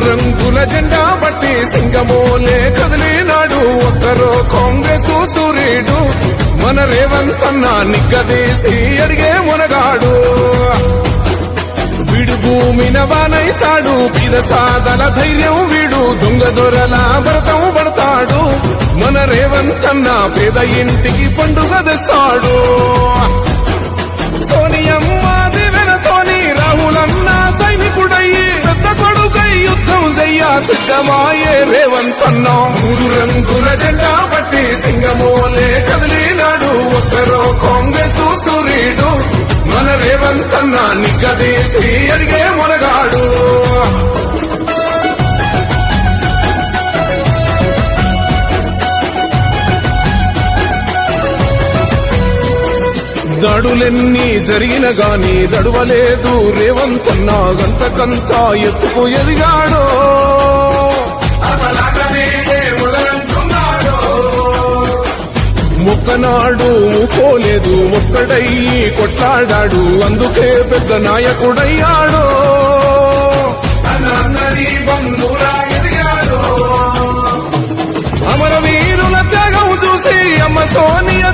రంగుల జెండా బట్టి సింగమోలే కదిలినాడు ఒక్కరో కాంగ్రెస్ సూర్యుడు మన రేవంత్ అన్న నిగ్గదీసి అడిగే మునగాడు వీడు భూమిన వానైతాడు పీద సాదల ధైర్యం వీడు దొంగ దొరల భరతం పడతాడు మన రేవంత్ అన్న పేద ఇంటికి పండుగ తెస్తాడు సోనియమ్మ దివెనతోని రాహులన్న సైనికుడయ్యి పెద్ద కొడుకై యుద్ధం చెయ్య సిద్ధమాయే రేవంత్ అన్న మూడు రంగుల జెండా బట్టి సింగమోలే కదిలినాడు ఒక్కరో కాంగ్రెస్ సూర్యుడు మన రేవంత్ అన్న నిగ్గదీసి అడిగే మునగాడు దాడులెన్ని జరిగిన గాని దడువలేదు రేవంత్ అన్న గంతకంతా ఎత్తుకు ఎదిగాడో మొక్కనాడు పోలేదు ఒక్కడయ్యి కొట్లాడాడు అందుకే పెద్ద నాయకుడయ్యాడో అమరవీరుల త్యాగం చూసి అమ్మ సోనియా